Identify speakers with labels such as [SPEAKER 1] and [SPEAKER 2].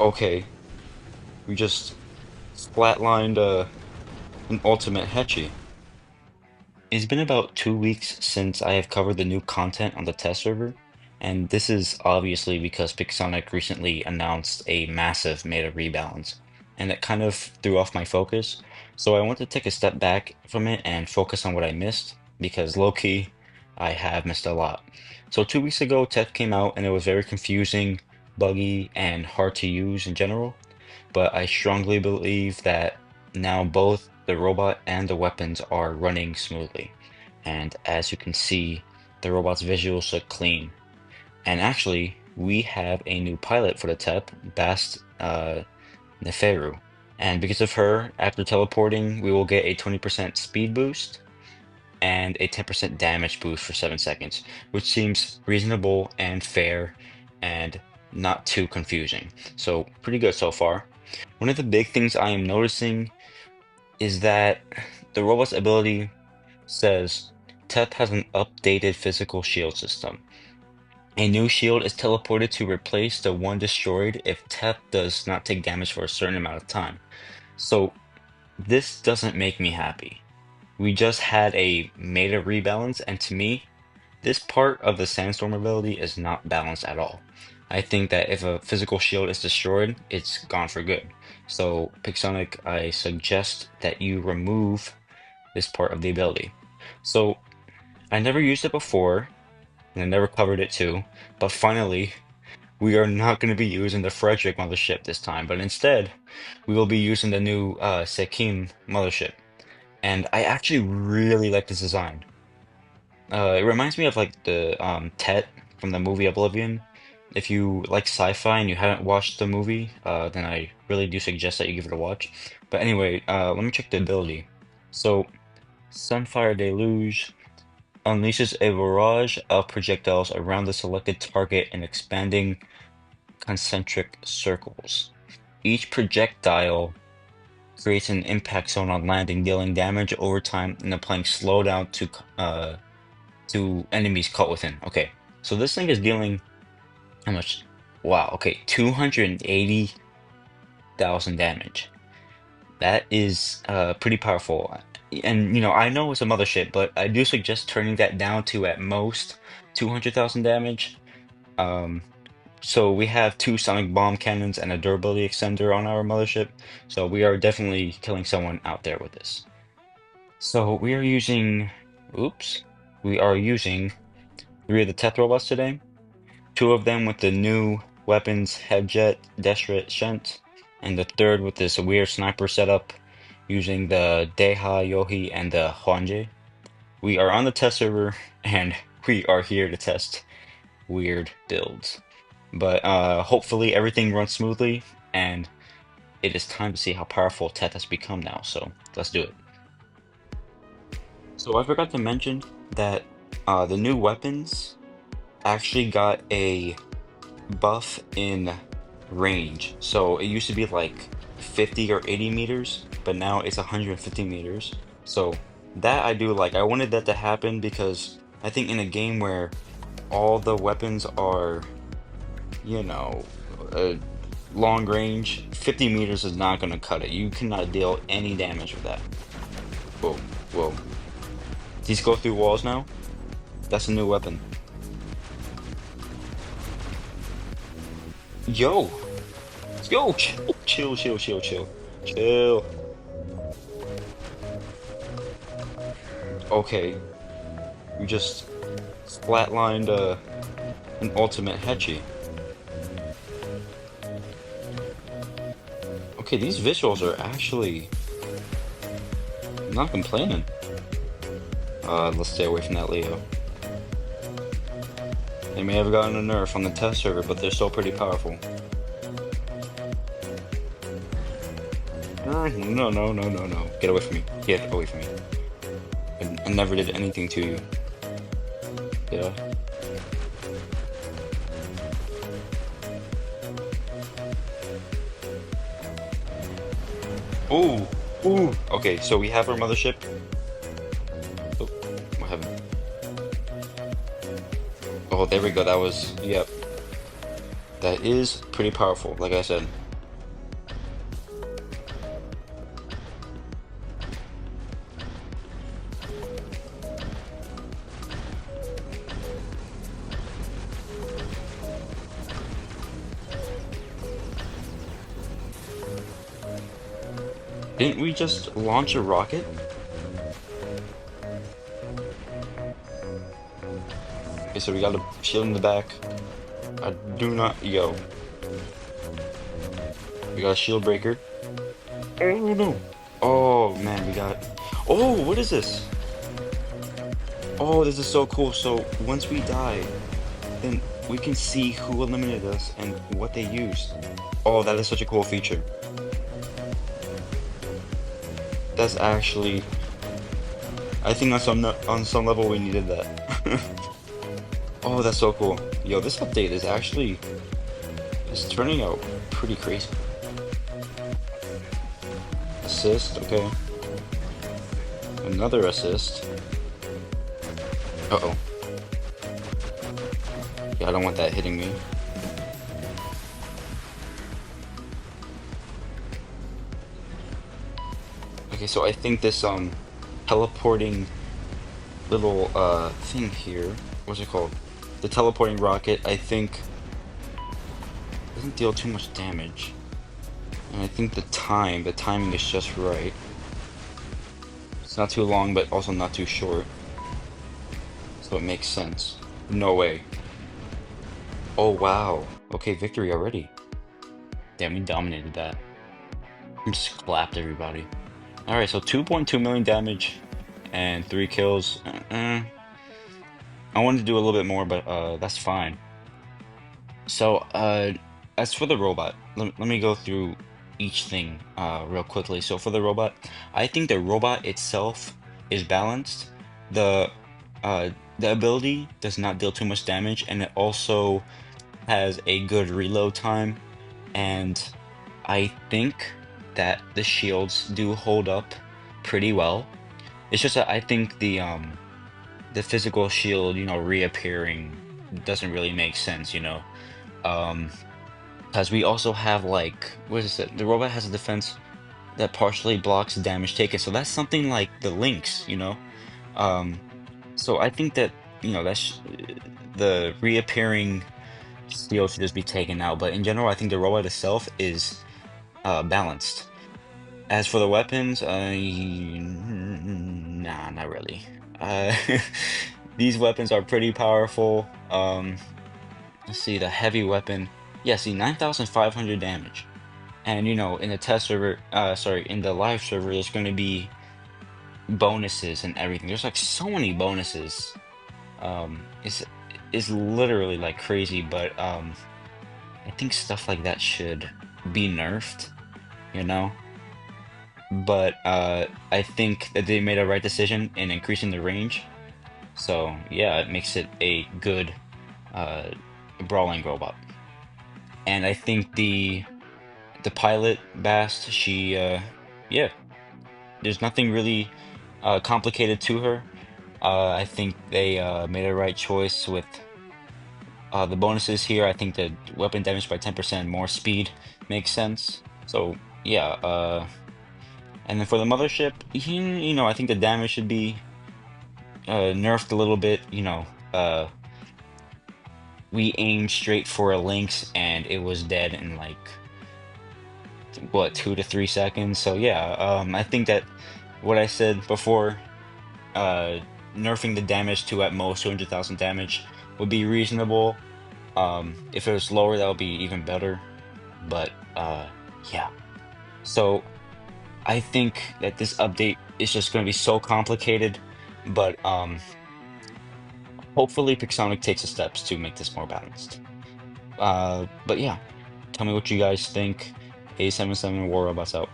[SPEAKER 1] Okay, we just flatlined an ultimate Hetchy. It's been about 2 weeks since I have covered the new content on the test server, and this is obviously because Pixonic recently announced a massive meta rebalance, and it kind of threw off my focus. So I want to take a step back from it and focus on what I missed, because low-key, I have missed a lot. So 2 weeks ago, Teth came out, and it was very confusing, buggy, and hard to use in general. But I strongly believe that now both the robot and the weapons are running smoothly. And as you can see, the robot's visuals look clean. And actually, we have a new pilot for the Teth, Bast Neferu. And because of her, after teleporting, we will get a 20% speed boost and a 10% damage boost for 7 seconds, which seems reasonable and fair and not too confusing. So pretty good so far. One of the big things I am noticing is that the robot's ability says Teth has an updated physical shield system. A new shield is teleported to replace the one destroyed if Teth does not take damage for a certain amount of time. So this doesn't make me happy. We just had a meta rebalance, and to me, this part of the Sandstorm ability is not balanced at all. I think that if a physical shield is destroyed, it's gone for good. So, Pixonic, I suggest that you remove this part of the ability. So, I never used it before, and I never covered it too, but finally, we are not going to be using the Frederick mothership this time, but instead, we will be using the new Sekim mothership. And I actually really like this design. It reminds me of like the Tet from the movie Oblivion. If you like sci-fi and you haven't watched the movie, then I really do suggest that you give it a watch. But anyway, let me check the ability. So, Sunfire Deluge unleashes a barrage of projectiles around the selected target in expanding concentric circles. Each projectile creates an impact zone on landing, dealing damage over time and applying slowdown to enemies caught within. Okay, so this thing is dealing how much? Wow, okay, 280,000 damage. That is pretty powerful. And I know it's a mothership, but I do suggest turning that down to at most 200,000 damage. Um, so we have two sonic bomb cannons and a durability extender on our mothership. So we are definitely killing someone out there with this. So we are using, oops, we are using three of the Teth robots today. Two of them with the new weapons Headjet Deshret Shent, and the third with this weird sniper setup using the Deha Yohi and the Hwanje. We are on the test server and we are here to test weird builds. But hopefully everything runs smoothly and it is time to see how powerful Teth has become now, so let's do it. So I forgot to mention that the new weapons actually got a buff in range. So it used to be like 50 or 80 meters, but now it's 150 meters. So that I do like. I wanted that to happen because I think in a game where all the weapons are, you know, uh, long range, 50 meters is not going to cut it. You cannot deal any damage with that. Whoa, whoa. These go through walls now? That's a new weapon. Yo! Yo, chill, chill, chill, chill, chill. Chill. Okay, we just flatlined an ultimate Hetchy. Okay, these visuals are actually I'm not complaining. Let's stay away from that Leo. They may have gotten a nerf on the test server, but they're still pretty powerful. No, no, no, no, no. Get away from me. Get away from me. I never did anything to you. Yeah. Ooh, ooh. Okay, so we have our mothership. Oh, what happened? Oh, there we go. That was, yep. That is pretty powerful, like I said. Didn't we just launch a rocket? Okay, so we got a shield in the back. I do not, yo. We got a shield breaker. Oh no. Oh man, we got. Oh, what is this? Oh, this is so cool. So once we die, then we can see who eliminated us and what they used. Oh, that is such a cool feature. That's actually, I think on some level we needed that. Oh, that's so cool. Yo, this update is turning out pretty crazy. Assist, okay. Another assist. Uh-oh. Yeah, I don't want that hitting me. Okay, so I think this teleporting little thing here, what's it called? The teleporting rocket, I think doesn't deal too much damage. And I think the timing is just right. It's not too long, but also not too short. So it makes sense. No way. Oh wow. Okay, victory already. Damn, we dominated that. We just clapped everybody. Alright, so 2.2 million damage and 3 kills. I wanted to do a little bit more, but that's fine. So, as for the robot, let me go through each thing real quickly. So for the robot, I think the robot itself is balanced. The the ability does not deal too much damage, and it also has a good reload time. And I think that the shields do hold up pretty well. It's just that I think the physical shield, reappearing doesn't really make sense, Um, because we also have like, what is it? The robot has a defense that partially blocks damage taken. So that's something like the links. Um, so I think that, that's the reappearing shield should just be taken out. But in general, I think the robot itself is balanced. As for the weapons, nah, not really. Uh, these weapons are pretty powerful. Let's see, the heavy weapon. Yeah, see, 9,500 damage. And in the test server, sorry, in the live server, there's going to be bonuses and everything. There's like so many bonuses. It's literally like crazy, but I think stuff like that should be nerfed, you know? But I think that they made a right decision in increasing the range. So yeah, it makes it a good uh, brawling robot. And I think the pilot Bast, she yeah, there's nothing really complicated to her. I think they made a right choice with the bonuses here. I think the weapon damage by 10% more speed makes sense. So yeah, and then for the mothership, I think the damage should be nerfed a little bit. We aimed straight for a lynx and it was dead in like what 2 to 3 seconds. So yeah, I think that what I said before, uh, nerfing the damage to at most 200,000 damage would be reasonable. If it was lower, that would be even better. But yeah. So I think that this update is just going to be so complicated, but hopefully Pixonic takes the steps to make this more balanced. But yeah, tell me what you guys think. A77 War Robots out.